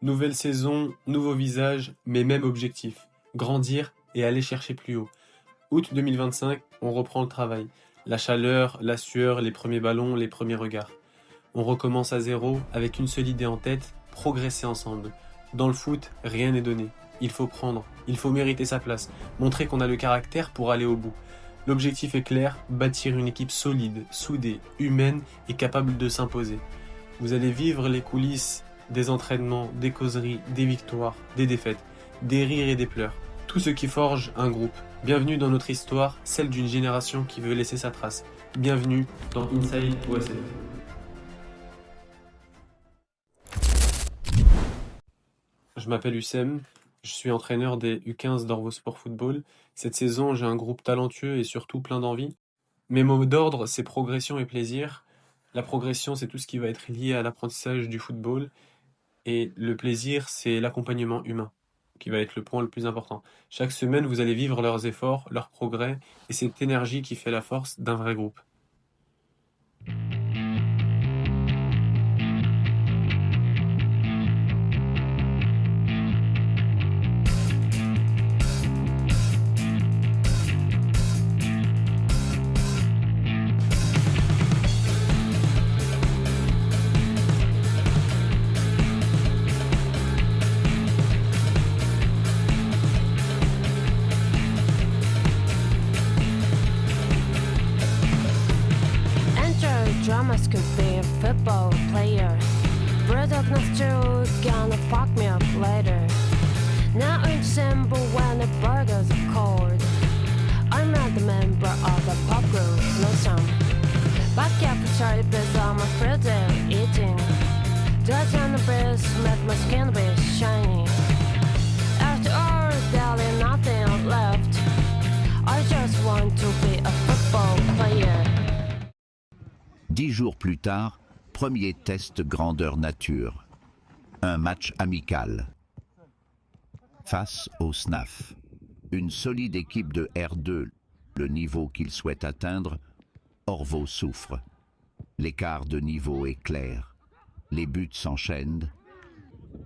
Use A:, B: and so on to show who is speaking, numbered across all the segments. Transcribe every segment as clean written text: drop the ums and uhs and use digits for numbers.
A: Nouvelle saison, nouveau visage, mais même objectif. Grandir et aller chercher plus haut. Août 2025, on reprend le travail. La chaleur, la sueur, les premiers ballons, les premiers regards. On recommence à zéro avec une seule idée en tête, progresser ensemble. Dans le foot, rien n'est donné. Il faut prendre, il faut mériter sa place, montrer qu'on a le caractère pour aller au bout. L'objectif est clair, bâtir une équipe solide, soudée, humaine et capable de s'imposer. Vous allez vivre les coulisses des entraînements, des causeries, des victoires, des défaites, des rires et des pleurs. Tout ce qui forge un groupe. Bienvenue dans notre histoire, celle d'une génération qui veut laisser sa trace. Bienvenue dans Inside OSF. Je m'appelle Hussem, je suis entraîneur des U15 d'Orvo Sport Football. Cette saison, j'ai un groupe talentueux et surtout plein d'envie. Mes mots d'ordre, c'est progression et plaisir. La progression, c'est tout ce qui va être lié à l'apprentissage du football. Et le plaisir, c'est l'accompagnement humain, qui va être le point le plus important. Chaque semaine, vous allez vivre leurs efforts, leurs progrès, et cette énergie qui fait la force d'un vrai groupe.
B: Dramas could be a football player. Brother next to gonna fuck me up later. Now in December when the burgers are cold, I'm not the member of the pop group, no son. Back after Charlie Biz, I'm afraid they're eating. Dutch on the breast make my skin be shiny. After all, there's nothing left. I just want to be a football player.
C: 10 jours plus tard, premier test grandeur nature. Un match amical. Face au SNAF. Une solide équipe de R2, le niveau qu'il souhaite atteindre, Orvo souffre. L'écart de niveau est clair. Les buts s'enchaînent.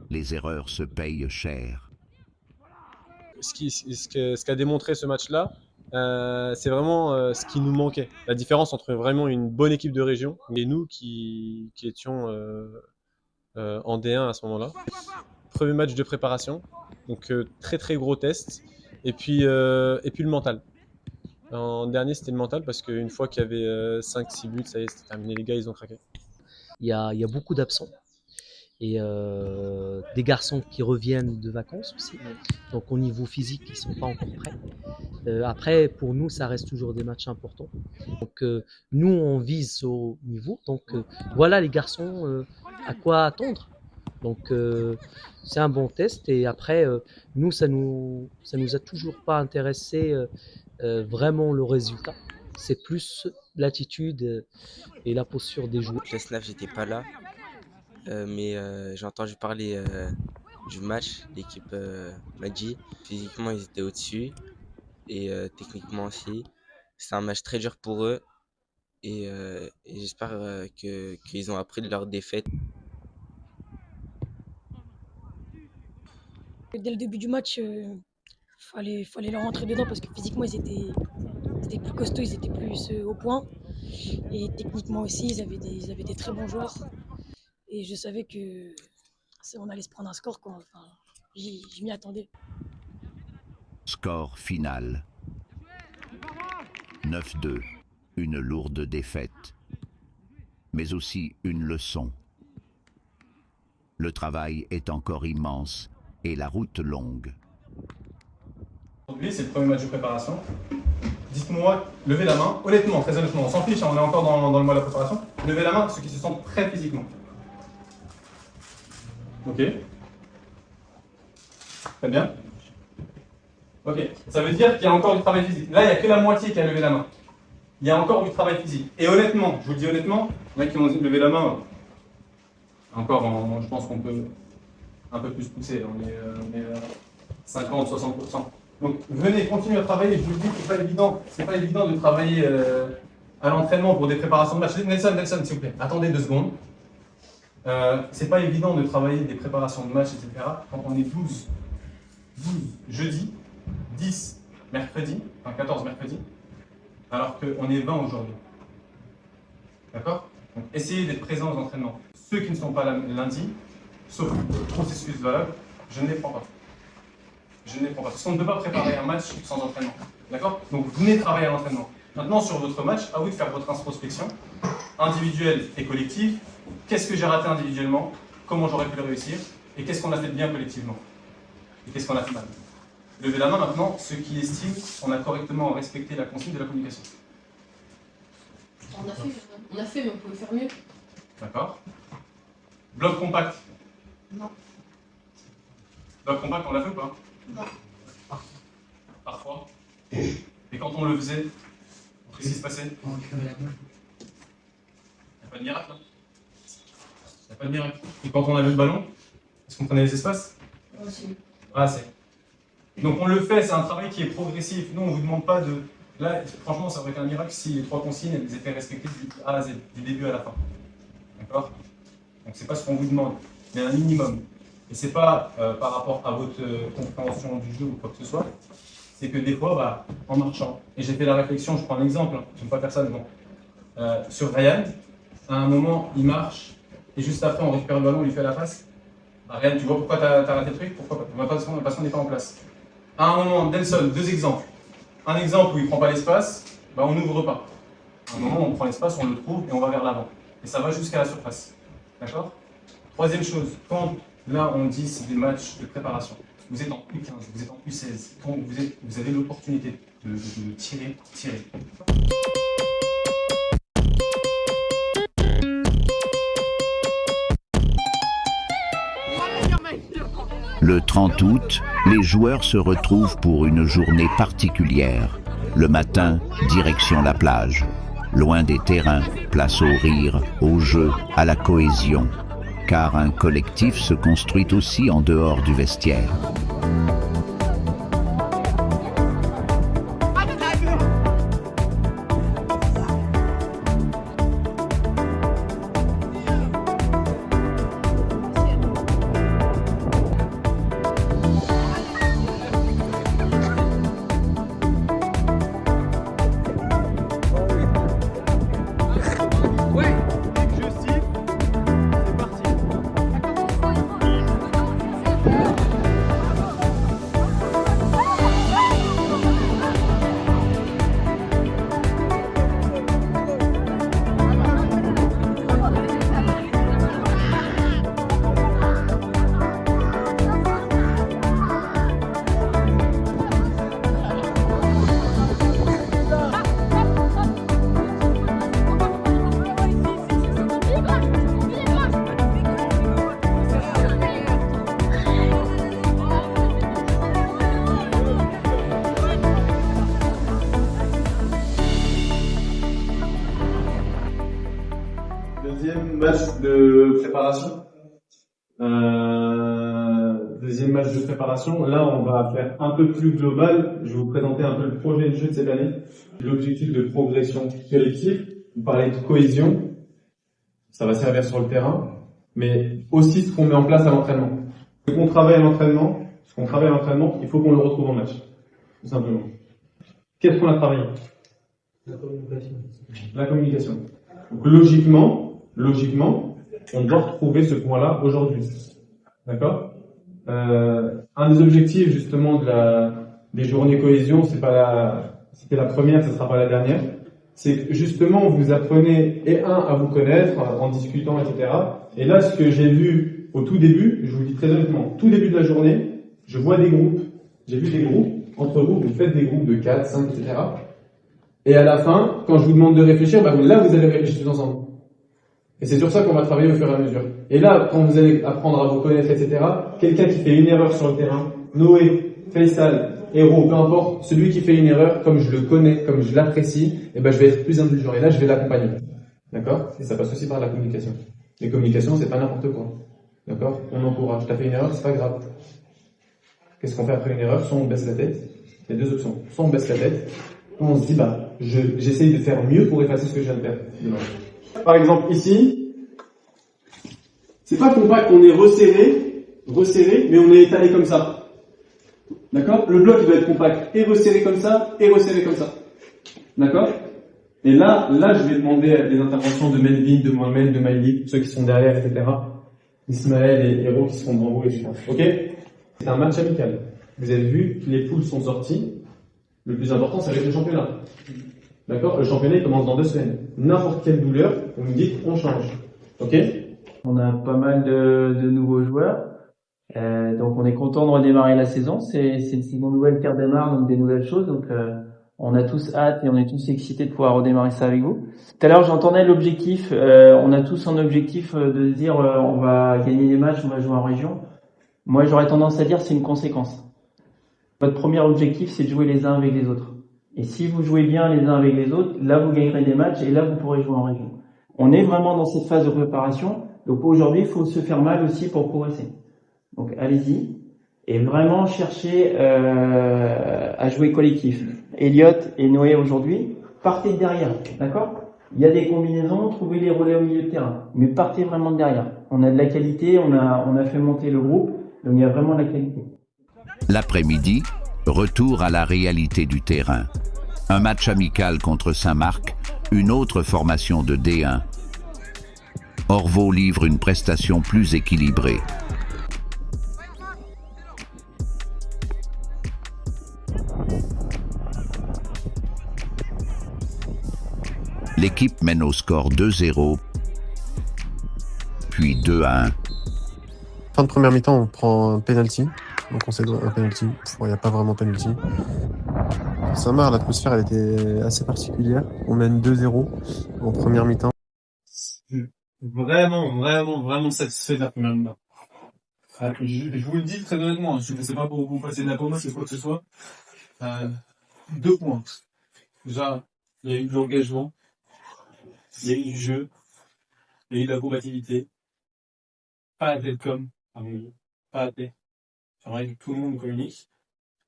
C: Les erreurs se payent cher.
D: Ce qu'a démontré ce match-là, c'est vraiment ce qui nous manquait. La différence entre vraiment une bonne équipe de région et nous qui étions en D1 à ce moment-là. Premier match de préparation, donc très très gros test. Et puis le mental. En dernier, c'était le mental parce qu'une fois qu'il y avait 5-6 buts, ça y est, c'était terminé. Les gars, ils ont craqué.
E: Il y a beaucoup d'absents. Et des garçons qui reviennent de vacances aussi. Donc au niveau physique, ils ne sont pas encore prêts. Après, pour nous, ça reste toujours des matchs importants. Donc nous, on vise au niveau. Donc voilà les garçons, à quoi attendre. Donc c'est un bon test. Et après, nous, ça nous a toujours pas intéressé vraiment le résultat. C'est plus l'attitude et la posture des joueurs.
F: Le SNAF, j'étais pas là. Mais j'ai entendu parler du match. L'équipe m'a dit physiquement ils étaient au-dessus et techniquement aussi. C'est un match très dur pour eux et j'espère qu'ils ont appris de leur défaite.
G: Dès le début du match, fallait leur rentrer dedans parce que physiquement ils étaient plus costauds, ils étaient plus au point et techniquement aussi ils avaient des très bons joueurs. Et je savais que on allait se prendre un score, quoi. Enfin, je m'y attendais.
C: Score final. 9-2. Une lourde défaite. Mais aussi une leçon. Le travail est encore immense et la route longue.
D: Aujourd'hui, c'est le premier match de préparation. Dites-moi, levez la main. Honnêtement, très honnêtement, on s'en fiche, on est encore dans le mois de la préparation. Levez la main ceux qui se sentent prêts physiquement. Ok. Très bien. Ok. Ça veut dire qu'il y a encore du travail physique. Là, il n'y a que la moitié qui a levé la main. Il y a encore du travail physique. Et honnêtement, je vous le dis honnêtement, les mecs qui ont levé la main, encore, je pense qu'on peut un peu plus pousser. On est 50-60%. Donc venez, continuez à travailler. Je vous le dis, c'est pas évident. C'est pas évident de travailler à l'entraînement pour des préparations de match. Nelson, s'il vous plaît. Attendez 2 secondes.
H: C'est pas évident de travailler des préparations de matchs, etc. quand on est 12 jeudi, 10 mercredi, enfin 14 mercredi, alors qu'on est 20 aujourd'hui. D'accord? Donc essayez d'être présents aux entraînements. Ceux qui ne sont pas là lundi, sauf processus valable, je ne les prends pas. Je ne les prends pas. Parce qu'on ne peut pas préparer un match sans entraînement. D'accord? Donc venez travailler à l'entraînement. Maintenant, sur votre match, à vous de faire votre introspection, individuelle et collective. Qu'est-ce que j'ai raté individuellement? Comment j'aurais pu le réussir? Et qu'est-ce qu'on a fait de bien collectivement? Et qu'est-ce qu'on a fait de mal? Levez la main maintenant, ceux qui estiment qu'on a correctement respecté la consigne de la communication.
I: On a fait, mais on pouvait faire mieux.
H: D'accord. Bloc compact.
I: Non.
H: Bloc compact, on l'a fait ou pas?
I: Non.
H: Parfois. Et quand on le faisait, qu'est-ce qui se passait? Il n'y a pas de miracle, là. Il n'y a pas de miracle. Et quand on avait le ballon, est-ce qu'on prenait les espaces?
I: Aussi.
H: Ah, c'est. Donc on le fait, c'est un travail qui est progressif. Nous, on ne vous demande pas de... Là, franchement, ça aurait été un miracle si les 3 consignes elles étaient respectées du A à Z, du début à la fin. D'accord? Donc c'est pas ce qu'on vous demande, mais un minimum. Et c'est pas par rapport à votre compréhension du jeu ou quoi que ce soit, c'est que des fois, bah, en marchant, et j'ai fait la réflexion, je prends un exemple, je ne vais pas faire ça, mais bon. Sur Ryan, à un moment, il marche, et juste après, on récupère le ballon, on lui fait la passe. Bah, Ryan, tu vois pourquoi tu as raté le truc? Pourquoi pas? Parce qu'on n'est pas en place. À un moment, Delson, 2 exemples. Un exemple où il ne prend pas l'espace, bah, on n'ouvre pas. À un moment, on prend l'espace, on le trouve et on va vers l'avant. Et ça va jusqu'à la surface. D'accord? Troisième chose, quand là on dit c'est des matchs de préparation, vous êtes en U15, vous êtes en U16, quand vous avez l'opportunité de tirer.
C: Le 30 août, les joueurs se retrouvent pour une journée particulière. Le matin, direction la plage. Loin des terrains, place au rire, au jeu, à la cohésion. Car un collectif se construit aussi en dehors du vestiaire.
D: Deuxième match de préparation. Deuxième match de préparation. Là, on va faire un peu plus global. Je vais vous présenter un peu le projet de jeu de cette année. L'objectif de progression collective. Vous parlez de cohésion. Ça va servir sur le terrain. Mais aussi ce qu'on met en place à l'entraînement. Ce qu'on travaille à l'entraînement, il faut qu'on le retrouve en match. Tout simplement. Qu'est-ce qu'on a travaillé? La communication. Donc, logiquement, on doit retrouver ce point-là aujourd'hui. D'accord? Un des objectifs, justement, des journées cohésion, c'était la première, ce sera pas la dernière. C'est que, justement, vous apprenez, à vous connaître, en discutant, etc. Et là, ce que j'ai vu au tout début, je vous le dis très honnêtement, tout début de la journée, je vois des groupes. J'ai vu des groupes, entre vous faites des groupes de 4, 5, etc. Et à la fin, quand je vous demande de réfléchir, là, vous allez réfléchir tous ensemble. Et c'est sur ça qu'on va travailler au fur et à mesure. Et là, quand vous allez apprendre à vous connaître, etc., quelqu'un qui fait une erreur sur le terrain, Noé, Faisal, Héros, peu importe, celui qui fait une erreur, comme je le connais, comme je l'apprécie, je vais être plus indulgent. Et là, je vais l'accompagner. D'accord? Et ça passe aussi par la communication. Les communications, c'est pas n'importe quoi. D'accord? On encourage. T'as fait une erreur, c'est pas grave. Qu'est-ce qu'on fait après une erreur? Soit on baisse la tête. Il y a 2 options. Soit on baisse la tête, soit on se dit, j'essaye de faire mieux pour effacer ce que je viens de faire. Par exemple, ici, C'est pas compact, on est resserré, mais on est étalé comme ça. D'accord? Le bloc, il doit être compact et resserré comme ça, et resserré comme ça. D'accord? Et là, je vais demander des interventions de Melvin, de Mohamed, de Maïli, ceux qui sont derrière, etc. Ismaël et Héro qui seront devant vous, etc. Ok? C'est un match amical. Vous avez vu, les poules sont sorties. Le plus important, ça va être le championnat. D'accord? Le championnat, il commence dans 2 semaines. N'importe quelle douleur, vous me dites, on change. Ok?
J: On a pas mal de nouveaux joueurs. Donc on est content de redémarrer la saison. C'est une saison nouvelle qui redémarre, donc des nouvelles choses. Donc on a tous hâte et on est tous excités de pouvoir redémarrer ça avec vous. Tout à l'heure j'entendais l'objectif. On a tous un objectif de se dire on va gagner des matchs, on va jouer en région. Moi j'aurais tendance à dire c'est une conséquence. Votre premier objectif c'est de jouer les uns avec les autres. Et si vous jouez bien les uns avec les autres, là vous gagnerez des matchs et là vous pourrez jouer en région. On est vraiment dans cette phase de préparation. Donc aujourd'hui il faut se faire mal aussi pour progresser. Donc allez-y et vraiment cherchez à jouer collectif. Elliot et Noé aujourd'hui, partez de derrière, d'accord? Il y a des combinaisons, trouvez les relais au milieu de terrain, mais partez vraiment de derrière. On a de la qualité, on a fait monter le groupe, donc il y a vraiment de la qualité.
C: L'après-midi, retour à la réalité du terrain. Un match amical contre Saint-Marc, une autre formation de D1. Orvault livre une prestation plus équilibrée. L'équipe mène au score 2-0, puis 2-1.
A: Fin de première mi-temps, on prend un penalty. Donc on cède un penalty. Il n'y a pas vraiment penalty. Saint-Marc, l'atmosphère elle était assez particulière. On mène 2-0 en première mi-temps.
H: Vraiment satisfait de la première mi-temps. Je vous le dis très honnêtement, je ne sais pas pour vous passer de la pomme, c'est quoi que ce soit. 2 points. Déjà, il y a eu de l'engagement, il y a eu du jeu, il y a eu de la combativité. Pas la tête comme, pas la tête. J'aimerais que tout le monde communique.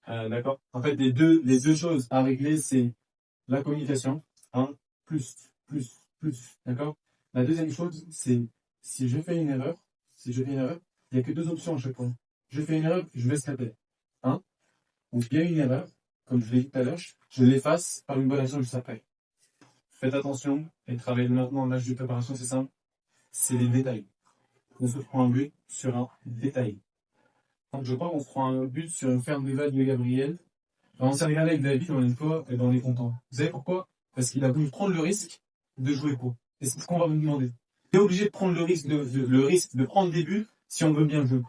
H: D'accord? En fait, les deux choses à régler, c'est la communication. Plus. D'accord? La deuxième chose, c'est si je fais une erreur, il n'y a que 2 options à chaque fois. Je fais une erreur, je laisse la paix. Donc il y a une erreur, comme je l'ai dit tout à l'heure, je l'efface par une bonne action juste après. Faites attention, et travaillez maintenant en âge de préparation, c'est simple. C'est les détails. On se prend un but sur un détail. Donc je crois qu'on se prend un but sur une ferme d'évaluation de Gabriel. On s'est regardé avec David, on est une fois, et on est content. Vous savez pourquoi? Parce qu'il a voulu prendre le risque de jouer pro. Et c'est ce qu'on va nous demander. On est obligé de prendre le risque de prendre des buts si on veut bien jouer.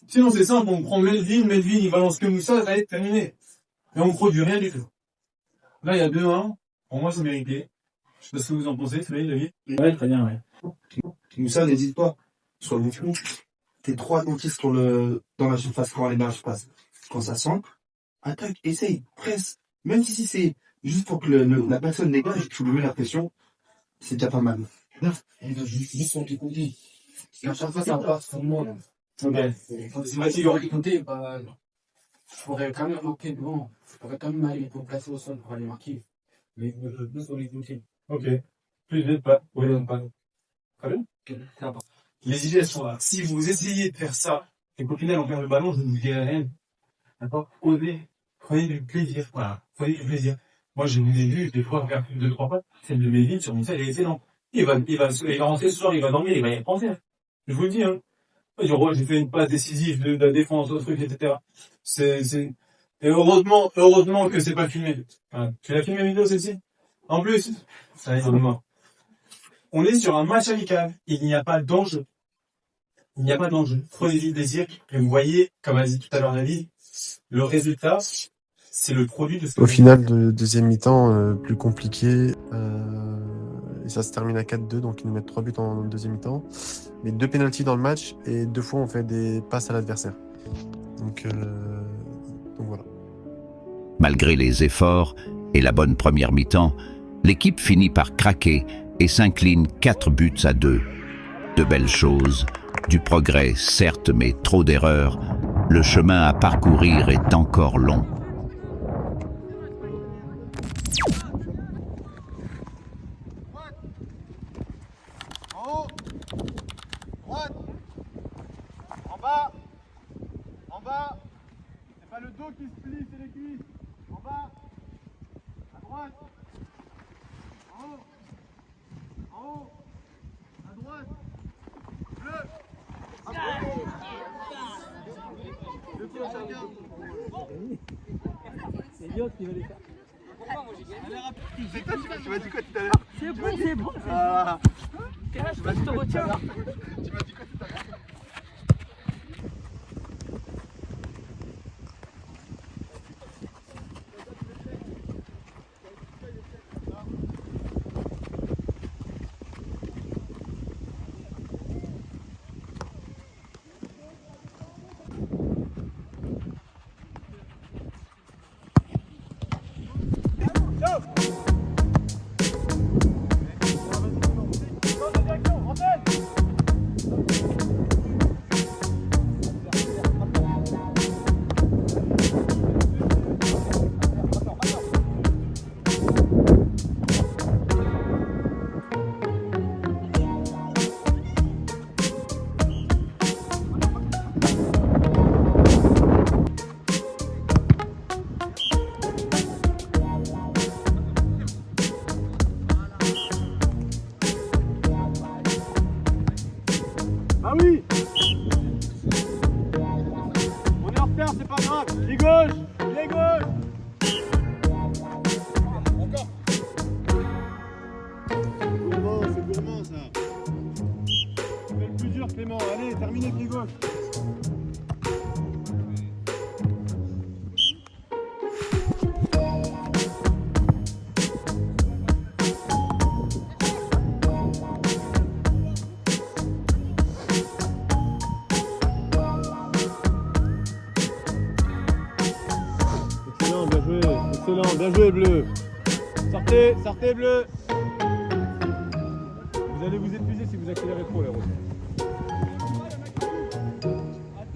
H: Sinon c'est simple, on prend Melvin, il balance que Moussa, ça va être terminé. Et on ne produit rien du tout. Là il y a 2-1, pour moi c'est mérité. Je sais pas ce que vous en pensez, c'est David?
K: Ouais, très bien, ouais. Moussa, n'hésite pas. Sur le mouvement, t'es 3 dentistes dans la surface quand les marches passent. Quand ça sent, attaque, essaye, presse. Même si c'est juste pour que la personne dégage et que tu lui mets la pression, c'est déjà pas mal.
L: Juste sur tes côtés. Et à chaque fois, ça passe tout le monde. Si Mathieu y aurait écouté, je pourrais quand même marquer devant. Je pourrais quand même aller pour placer au sol pour aller marquer. Mais je veux sur les côtés.
H: Ok. Plus vite, pas. Oui, non, pas. Très bien.
L: C'est important.
H: Les idées sont là. Si vous essayez de faire ça, et qu'au final on perd le ballon, je ne vous dirai rien. D'accord? Osez. Prenez du plaisir. Voilà. Prenez du plaisir. Moi, je vous ai vu des fois faire 2-3 pas. Celle de Melvin sur Moussa, elle est excellente. Il va rentrer ce soir, il va dormir, il va y penser. Je vous le dis, hein. J'ai fait une passe décisive de la défense, au truc, etc. Et heureusement que c'est pas filmé. Voilà. Tu l'as filmé la vidéo, celle-ci? En plus, ça y est, demain. On est sur un match amical. Il n'y a pas d'enjeu. Prenez du plaisir. Et vous voyez, comme a dit tout à l'heure David, le résultat, c'est le produit de ce que
A: Au final, de deuxième mi-temps, plus compliqué. Et ça se termine à 4-2, donc ils nous mettent 3 buts en deuxième mi-temps. Mais 2 pénaltys dans le match et 2 fois on fait des passes à l'adversaire. Donc voilà.
C: Malgré les efforts et la bonne première mi-temps, l'équipe finit par craquer et s'incline 4-2. De belles choses, du progrès certes, mais trop d'erreurs. Le chemin à parcourir est encore long.
M: bas. En bas. C'est pas le dos qui se plie, c'est les cuisses. En bas. À droite. En haut. En haut. À droite. Bleu. Le pied chacun.
E: C'est Elliot qui va les faire.
M: C'est toi, tu m'as dit quoi tout à l'heure?
E: C'est bon, c'est bon.
M: Ah.
E: Tu m'as dit quoi tout à l'heure?
M: Tu m'as dit quoi tout à l'heure? Ah oui! On est en retard, c'est pas grave. Les gauche! Les gauche! Encore! C'est gourmand ça! Fais le plus dur Clément, allez, terminez pied gauche! Excellent, bien joué bleu. Sortez, sortez bleu. Vous allez vous épuiser si vous accélérez trop les roues.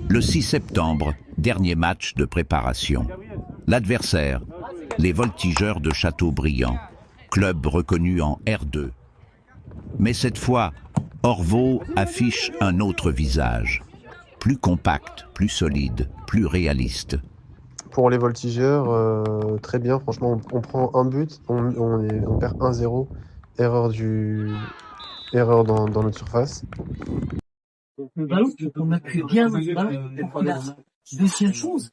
C: Le 6 septembre, dernier match de préparation. L'adversaire, les Voltigeurs de Châteaubriand, club reconnu en R2. Mais cette fois, Orvault affiche un autre visage, plus compact, plus solide, plus réaliste.
D: Pour les Voltigeurs, très bien, franchement, on prend un but, on perd 1-0, erreur dans notre surface.
N: Le ballon, on appuie bien le ballon. Deuxième chose,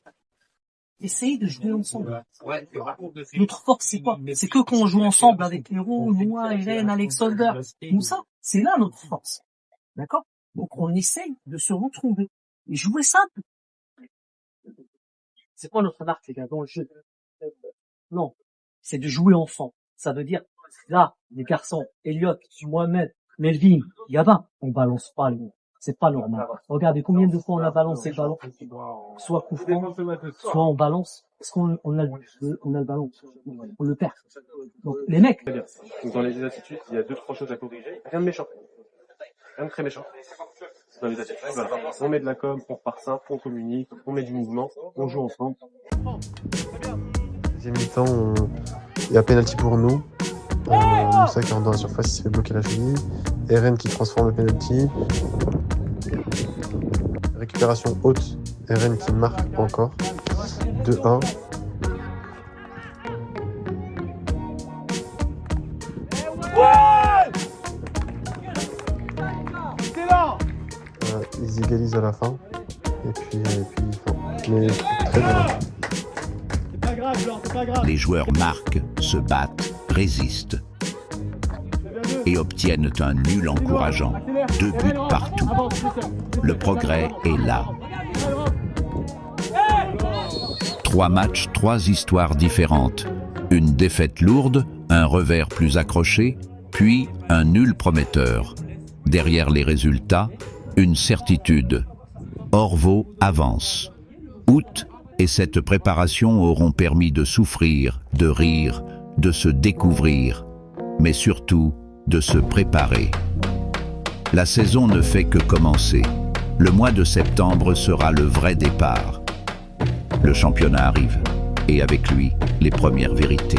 N: essayez de jouer ensemble. Notre force, c'est quoi? C'est que quand on joue ensemble avec Héros, Noah, Hélène, Alexander, tout ça, c'est là notre force. D'accord? Donc on essaye de se retrouver et jouer simple. C'est quoi notre marque, les gars, dans le jeu? Non, c'est de jouer enfant. Ça veut dire, là, les garçons, Elliot, moi-même, Melvin, Gabin, on balance pas, les gars. C'est pas normal. Regardez combien de fois on a balancé le ballon. Soit coup franc, soit on balance. Parce qu'on a le ballon. On le perd. Donc, les mecs.
D: Donc, dans les attitudes, il y a 2-3 choses à corriger. Rien de méchant. Rien de très méchant. Dans les attitudes, voilà. On met de la com, on repart simple, on communique, on met du mouvement, on joue ensemble. Deuxième mi-temps, il y a penalty pour nous. Moussa qui rentre dans la surface, il se fait bloquer la cheville. Eren qui transforme le penalty. Récupération haute. Eren qui marque encore. 2-1. Ils égalisent à la fin. Et puis mais très bien.
M: C'est pas grave, Blanc, c'est pas grave.
C: Les joueurs marquent, se battent, résistent et obtiennent un nul encourageant. 2 buts partout. Le progrès est là. 3 matchs, 3 histoires différentes. Une défaite lourde, un revers plus accroché, puis un nul prometteur. Derrière les résultats, une certitude. Orvault avance. Août et cette préparation auront permis de souffrir, de rire, de se découvrir, mais surtout de se préparer. La saison ne fait que commencer. Le mois de septembre sera le vrai départ. Le championnat arrive, et avec lui, les premières vérités.